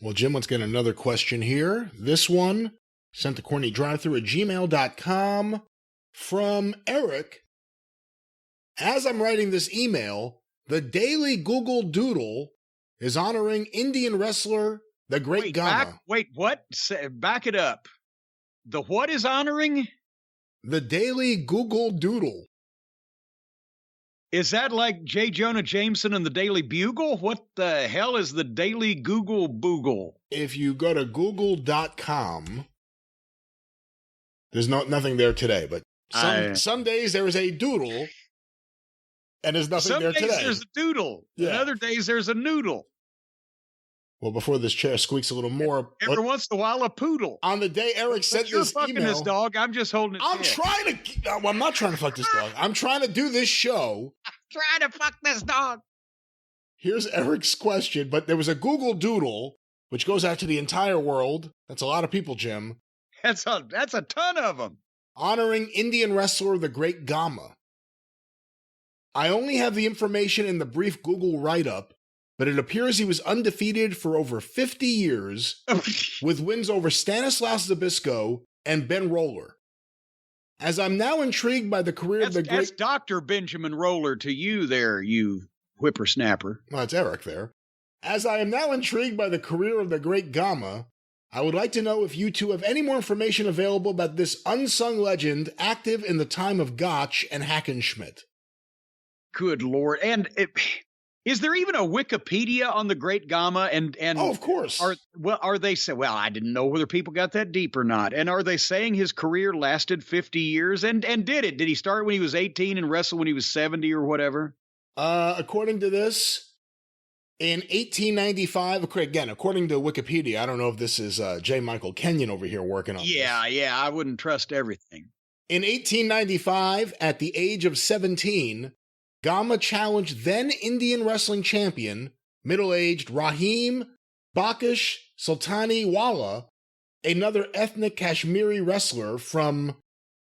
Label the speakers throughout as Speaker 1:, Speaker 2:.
Speaker 1: Well, Jim, let's get another question here. This one sent to CornyDriveThru@gmail.com from Eric. As I'm writing this email, the Daily Google Doodle is honoring Indian wrestler the Great Gama.
Speaker 2: What? Back it up. The what is honoring?
Speaker 1: The Daily Google Doodle.
Speaker 2: Is that like J. Jonah Jameson and the Daily Bugle? What the hell is the Daily Google Boogle?
Speaker 1: If you go to google.com, there's nothing there today, but some days there is a doodle and there's nothing there today.
Speaker 2: Some days there's a doodle. Yeah. And other days there's a noodle.
Speaker 1: Well, before this chair squeaks a little more.
Speaker 2: Every once in a while, a poodle.
Speaker 1: On the day Eric sent this email.
Speaker 2: You're fucking this dog. I'm just holding it.
Speaker 1: I'm not trying to fuck this dog. I'm trying to do this show.
Speaker 2: I'm trying to fuck this dog.
Speaker 1: Here's Eric's question, but there was a Google Doodle, which goes out to the entire world. That's a lot of people, Jim.
Speaker 2: That's a ton of them.
Speaker 1: Honoring Indian wrestler the Great Gama. I only have the information in the brief Google write-up, but it appears he was undefeated for over 50 years with wins over Stanislaus Zbyszko and Ben Roller. As I'm now intrigued by the career of the great...
Speaker 2: That's Dr. Benjamin Roller to you there, you whippersnapper.
Speaker 1: Well, it's Eric there. As I am now intrigued by the career of the Great Gama, I would like to know if you two have any more information available about this unsung legend active in the time of Gotch and Hackenschmidt.
Speaker 2: Good Lord. And... is there even a Wikipedia on the Great Gama? And
Speaker 1: oh, of course.
Speaker 2: Are they saying? Well, I didn't know whether people got that deep or not. And are they saying his career lasted 50 years? And did it? Did he start when he was 18 and wrestle when he was 70 or whatever?
Speaker 1: According to this, in 1895, again, according to Wikipedia, I don't know if this is J. Michael Kenyon over here working on this.
Speaker 2: Yeah, I wouldn't trust everything.
Speaker 1: In 1895, at the age of 17. Gama challenged then Indian wrestling champion, middle-aged Rahim Bakish Sultani Wala, another ethnic Kashmiri wrestler from,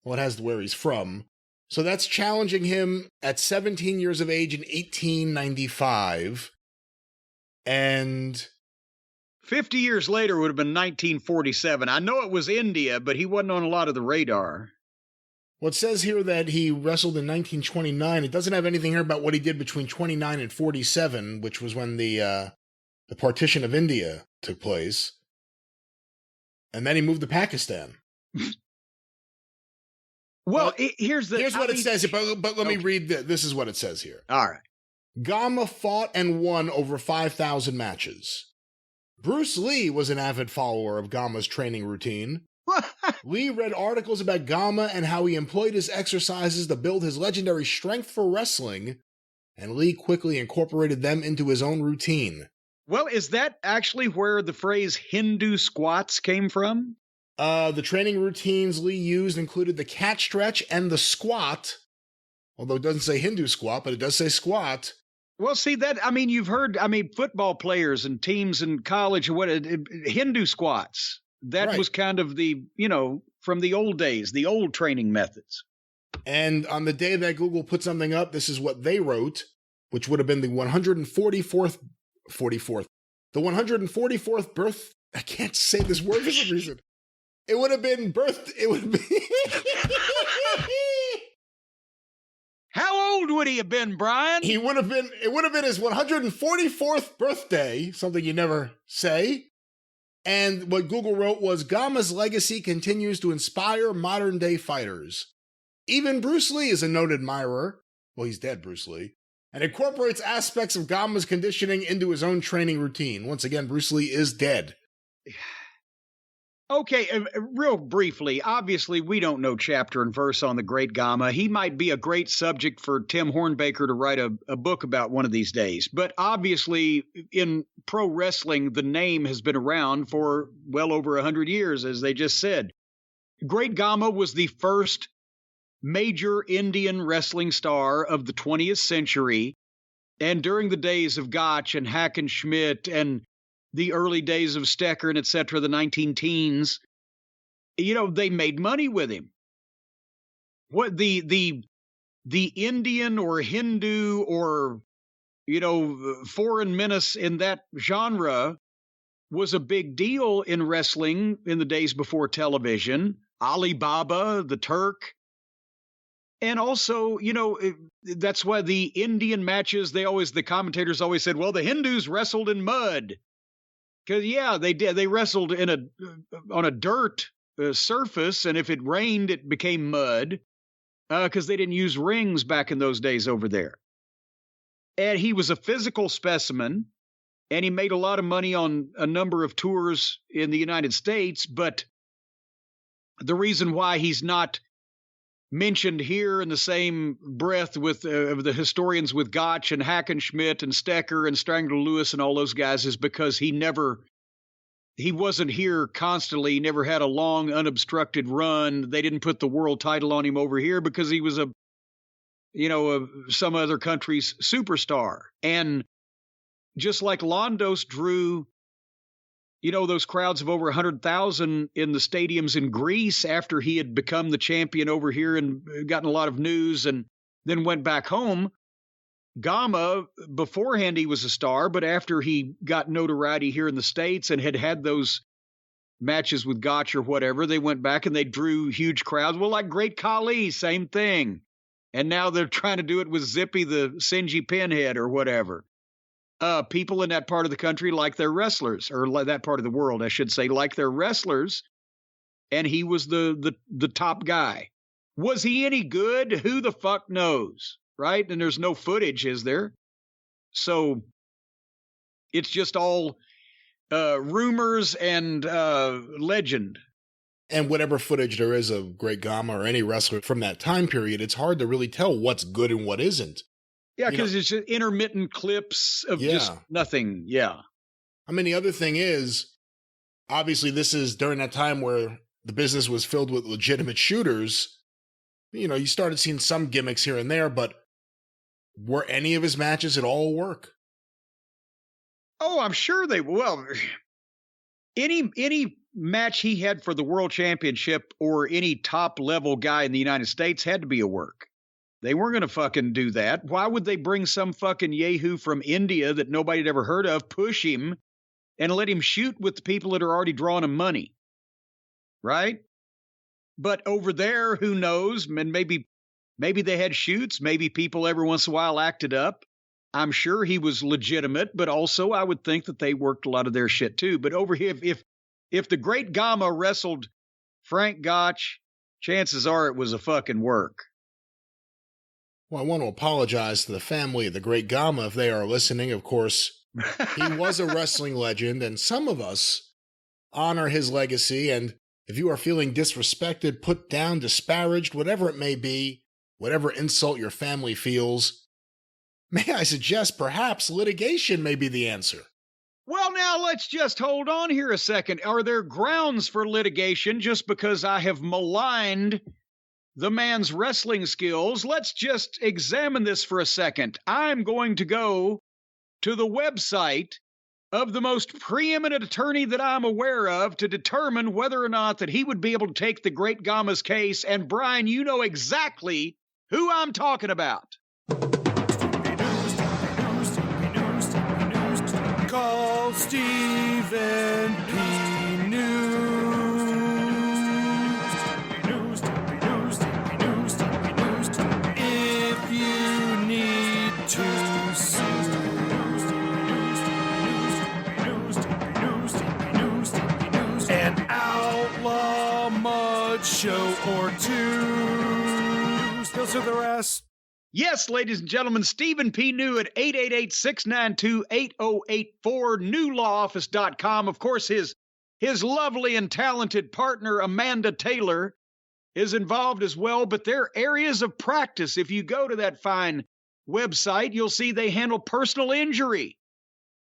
Speaker 1: well, it has where he's from. So that's challenging him at 17 years of age in 1895. And
Speaker 2: 50 years later would have been 1947. I know it was India, but he wasn't on a lot of the radar.
Speaker 1: Well, it says here that he wrestled in 1929. It doesn't have anything here about what he did between 29 and 47, which was when the partition of India took place. And then he moved to Pakistan.
Speaker 2: Well, here's
Speaker 1: what it says, but let me read this is what it says here.
Speaker 2: All right.
Speaker 1: Gama fought and won over 5,000 matches. Bruce Lee was an avid follower of Gama's training routine. Lee read articles about Gama and how he employed his exercises to build his legendary strength for wrestling, and Lee quickly incorporated them into his own routine.
Speaker 2: Well, is that actually where the phrase Hindu squats came from?
Speaker 1: The training routines Lee used included the cat stretch and the squat, although it doesn't say Hindu squat, but it does say squat.
Speaker 2: Well, see, you've heard, football players and teams in college, Hindu squats. That was kind of the, from the old days, the old training methods.
Speaker 1: And on the day that Google put something up, this is what they wrote, which would have been the 144th birth. I can't say this word for some reason. It would have been
Speaker 2: How old would he have been, Brian?
Speaker 1: It would have been his 144th birthday, something you never say. And what Google wrote was, Gama's legacy continues to inspire modern-day fighters. Even Bruce Lee is a noted admirer. Well, he's dead, Bruce Lee. And incorporates aspects of Gama's conditioning into his own training routine. Once again, Bruce Lee is dead.
Speaker 2: Okay, real briefly, obviously we don't know chapter and verse on the Great Gama. He might be a great subject for Tim Hornbaker to write a book about one of these days. But obviously in pro wrestling, the name has been around for well over 100 years, as they just said. Great Gama was the first major Indian wrestling star of the 20th century. And during the days of Gotch and Hackenschmidt and the early days of Stecker and et cetera, the 19-teens, they made money with him. What the Indian or Hindu or, foreign menace in that genre was a big deal in wrestling in the days before television. Alibaba, the Turk. And also, that's why the Indian matches, the commentators always said, well, the Hindus wrestled in mud. Because, yeah, they did. They wrestled on a dirt surface, and if it rained, it became mud because they didn't use rings back in those days over there. And he was a physical specimen, and he made a lot of money on a number of tours in the United States. But the reason why he's not mentioned here in the same breath with the historians with Gotch and Hackenschmidt and Stecker and Strangler Lewis and all those guys is because he wasn't here constantly. He never had a long unobstructed run. They didn't put the world title on him over here because he was some other country's superstar. And just like Londos drew, those crowds of over 100,000 in the stadiums in Greece after he had become the champion over here and gotten a lot of news and then went back home. Gama, beforehand, he was a star, but after he got notoriety here in the States and had those matches with Gotch or whatever, they went back and they drew huge crowds. Well, like Great Khali, same thing. And now they're trying to do it with Zippy the Sinji Pinhead or whatever. People in that part of the country like their wrestlers, or that part of the world, I should say, like their wrestlers. And he was the top guy. Was he any good? Who the fuck knows, right? And there's no footage, is there? So it's just all rumors and legend.
Speaker 1: And whatever footage there is of Great Gama or any wrestler from that time period, it's hard to really tell what's good and what isn't.
Speaker 2: Yeah, because it's just intermittent clips of just nothing. Yeah.
Speaker 1: I mean, the other thing is, obviously, this is during that time where the business was filled with legitimate shooters. You started seeing some gimmicks here and there, but were any of his matches at all work?
Speaker 2: Oh, I'm sure they will. Any match he had for the world championship or any top level guy in the United States had to be a work. They weren't going to fucking do that. Why would they bring some fucking yahoo from India that nobody had ever heard of, push him, and let him shoot with the people that are already drawing him money? Right? But over there, who knows? And maybe they had shoots. Maybe people every once in a while acted up. I'm sure he was legitimate, but also I would think that they worked a lot of their shit too. But over here, if the Great Gama wrestled Frank Gotch, chances are it was a fucking work.
Speaker 1: Well, I want to apologize to the family of the Great Gama if they are listening. Of course, he was a wrestling legend, and some of us honor his legacy. And if you are feeling disrespected, put down, disparaged, whatever it may be, whatever insult your family feels, may I suggest perhaps litigation may be the answer.
Speaker 2: Well, now let's just hold on here a second. Are there grounds for litigation just because I have maligned the man's wrestling skills? Let's just examine this for a second. I'm going to go to the website of the most preeminent attorney that I'm aware of to determine whether or not that he would be able to take the Great Gama's case. And Brian, you know exactly who I'm talking about.
Speaker 3: Call Stephen P. News. If you need to sue. An outlaw mud show or two. Still to the rest.
Speaker 2: Yes, ladies and gentlemen, Stephen P. New at 888-692-8084, newlawoffice.com. Of course, his lovely and talented partner, Amanda Taylor, is involved as well, but their areas of practice, if you go to that fine website, you'll see they handle personal injury.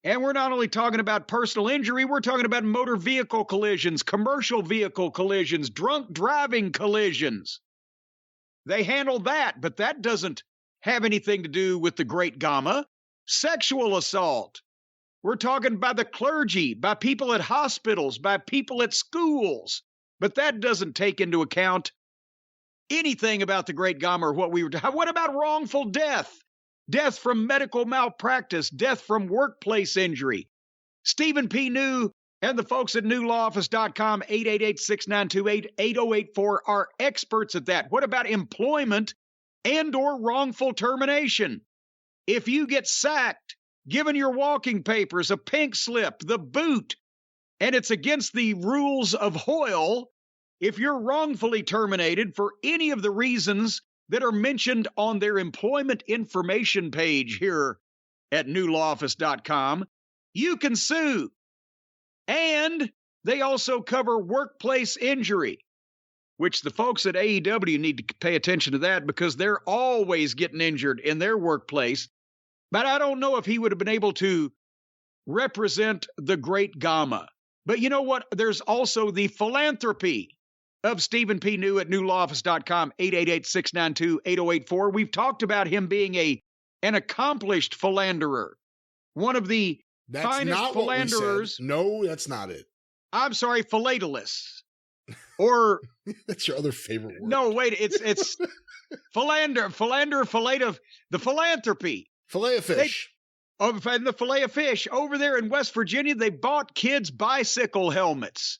Speaker 2: And we're not only talking about personal injury, we're talking about motor vehicle collisions, commercial vehicle collisions, drunk driving collisions. They handle that, but that doesn't have anything to do with the Great Gama. Sexual assault. We're talking by the clergy, by people at hospitals, by people at schools. But that doesn't take into account anything about the Great Gama or what we were talking. What about wrongful death? Death from medical malpractice, death from workplace injury. Stephen P. New And the folks at newlawoffice.com, 888-692-8084, are experts at that. What about employment and or wrongful termination? If you get sacked, given your walking papers, a pink slip, the boot, and it's against the rules of Hoyle, if you're wrongfully terminated for any of the reasons that are mentioned on their employment information page here at newlawoffice.com, you can sue. And they also cover workplace injury, which the folks at AEW need to pay attention to that because they're always getting injured in their workplace. But I don't know if he would have been able to represent the Great Gama. But you know what? There's also the philanthropy of Stephen P. New at newlawoffice.com, 888-692-8084. We've talked about him being an accomplished philanderer, one of the finest philanderers.
Speaker 1: No, that's not it.
Speaker 2: I'm sorry, philatelists. Or
Speaker 1: that's your other favorite word.
Speaker 2: No, wait, it's philander, the philanthropy.
Speaker 1: Filet of fish.
Speaker 2: And the filet of fish. Over there in West Virginia, they bought kids bicycle helmets.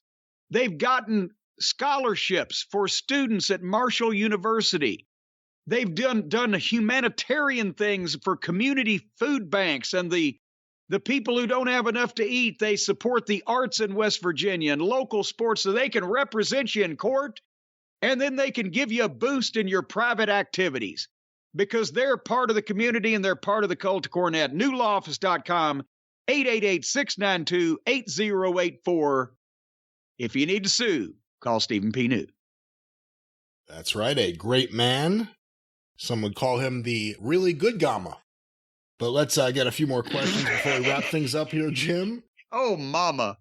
Speaker 2: They've gotten scholarships for students at Marshall University. They've done humanitarian things for community food banks and the people who don't have enough to eat. They support the arts in West Virginia and local sports so they can represent you in court, and then they can give you a boost in your private activities because they're part of the community and they're part of the cult of Cornette. Newlawoffice.com, 888-692-8084. If you need to sue, call Stephen P. New.
Speaker 1: That's right, a great man. Some would call him the really good Gama. But let's get a few more questions before we wrap things up here, Jim.
Speaker 2: Oh, mama.